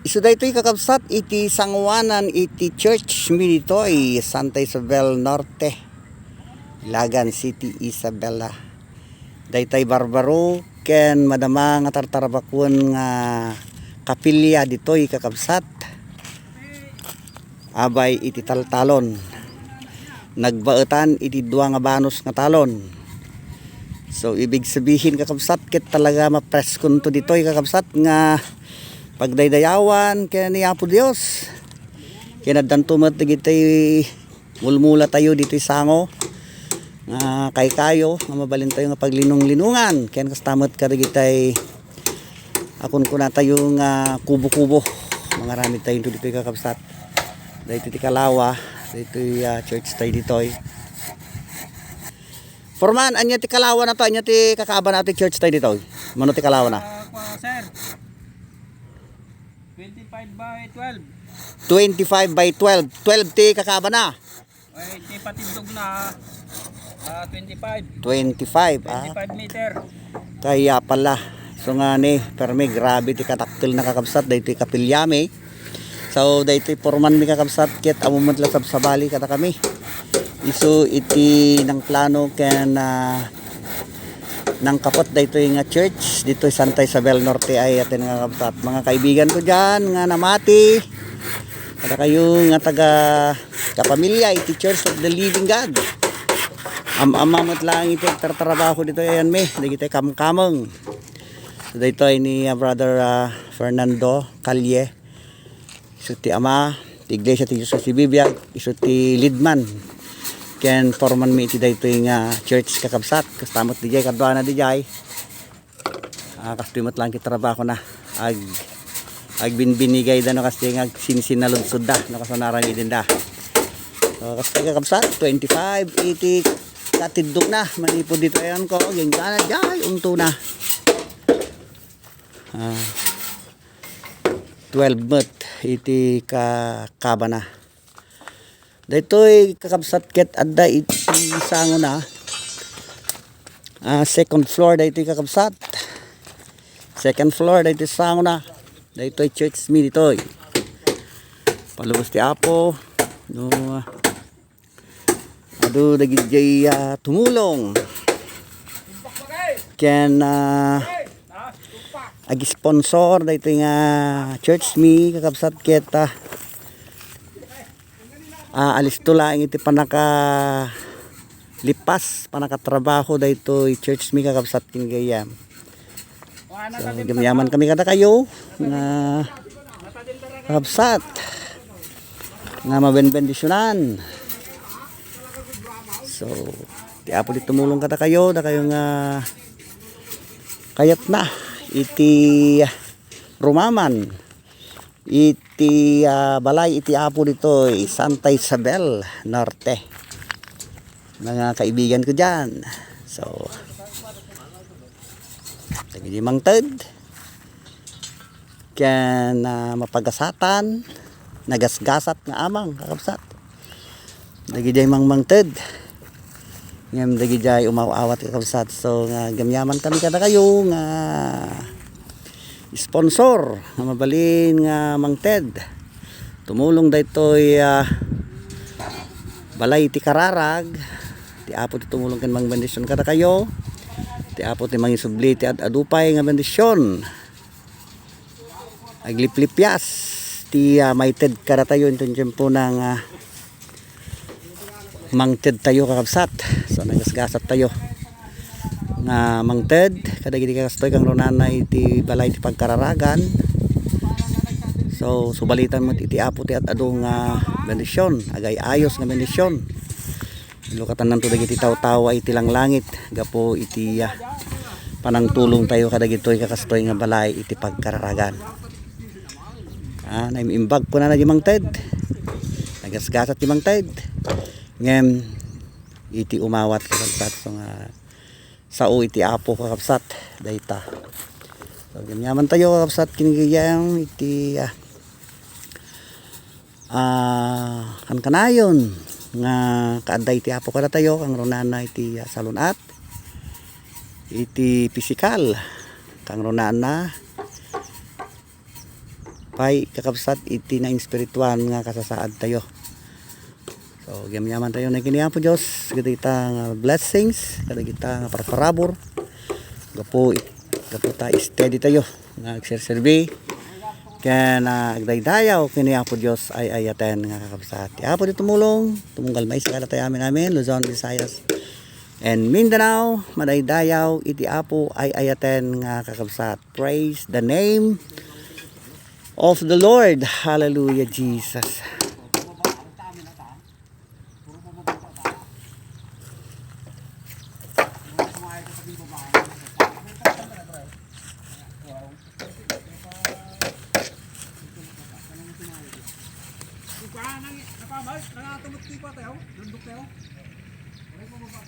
Isu daytoy kakabsat iti sangwanan iti church mi ditoy Santa Isabel Norte, Ilagan City, Isabela. Daytoy barbaro ken madama nga tartarabakon nga kapilya ditoy kakabsat. Abay iti taltalon. Nagbaetan iti dua nga banos nga talon. So ibig sabihin kakabsat ket talaga mapreskon to ditoy kakabsat nga pagdaydayawan kaya ni Apo Dios. Kaya nadantumat digitay mulmula tayo dito sango. Kay kayo nga mabalin tayo nga paglinong-linungan. Kaya kastamat ka digitay akon ko na tayo nga kubo-kubo. Mga rami tayo dito kakabsat. Dito ti Kalawa, dito church tayo ditoy. Forman, anya ti Kalawa na to, anya ti kakaba natin church tayo dito. Mano ti Kalawa na? Sir. 25 by 12. 25 by 12. 12 ti kakaba na. Ay, di patindog na 25. 25 25 meter. Kaya pala. So nga ni, permi grabe ti kataktil na kakabsat daytoy kapilyame. So daytoy porman mi kakabsat ket amumat la sabsabali kata kami. Isu iti nang plano ken nang kapot daytoy nga church dito Santa Isabel Norte ay atin nga kakabsat. Mga kaibigan ko diyan nga namati. Kada kayo nga taga kapamilya iti Church of the Living God. Amamat lang iti tartrabaho dito ayan me, dagiti kamkameng. So dito ay ni brother Fernando Calye. Isu ti ama, ti Iglesia ti Jesus ti Biblia, isu ti Lidman. Ken forman mi iti dayto nga church kakabsat, kastamot di jay kadwa na di jay. Kastimot lang kit trabaho na ag binbinigay da no kasi nga sinsin na lunsod da no kasanaran idin da. So kasi kakabsat 25 iti katidok na manipod dito ayan ko gingana jay unto na 12 mat iti kakaba na daytoy kakabsat ket adda iti sango na second floor daytoy kakabsat second floor daytoy sango na daytoy church mi ditoy palubos ti Apo no adu dagiti tumulong ken agi-sponsor daytoy nga church mi kakabsat ket alis to lang iti panaka lipas panakatrabaho daytoy church mi kakabsat ken gayam. So gamayaman kami kada kayo nga kakabsat nga mabenbendisyonan. So ti Apo di tumulong kada kayo da kayo nga kayat na iti rumaman iti balay iti Apo dito Santa Isabel Norte. Mga kaibigan ko diyan. So tagi mangted ken mapagasatan nagasgasat nga amang kakabsat dagi jay mangted ngem dagi jay umawawat kakabsat. So nga gamyaman kami kada kayo nga sponsor nga mabalin nga mangted tumulong daytoy balay ti Kararag ti Apo ti tumulong ken mangbendisyon kada kayo. Ti Apo ti mangisubli ti adupay nga bendisyon. Agliplipyas ti maited kada tayo inton tiempo nang mangted tayo kakabsat. So nagasgasat tayo nga mangted kadagiti kastoy kang runana iti balay ti pagkararagan. So subalitan mo iti Apo ti adu nga bendisyon, agay ayos nga bendisyon. Lukatan nanto dagiti taw-tawa iti langlangit gapo iti panangtulong tayo kadagitoy kakastoy nga balay iti pagkararagan. Naimimbag ko na di mangted. Nagasgasat ti mangted. Ngem iti umawat kakabsat so nga sao iti Apo kakabsat dayta. So ganyaman tayo kakabsat kinigayang iti kanayon nga kaaday iti Apo kada tayo kang runana iti salunat iti pisikal kang runana Pay kakabsat iti na spiritual nga kasasaad tayo. So gyam-yaman tayo na kini Apo Dios, kita nga blessings, kita nga parabor. Gapo ta steady tayo nga agserserbe. Kaya na agdaydayaw kini Apo Dios ay ayaten nga kakabsat. Ti Apo di tumulong, tumunggal may sa tayo amin Luzon, Visayas and Mindanao, madaydayaw iti Apo ay ayaten nga kakabsat. Praise the name of the Lord. Hallelujah, Jesus.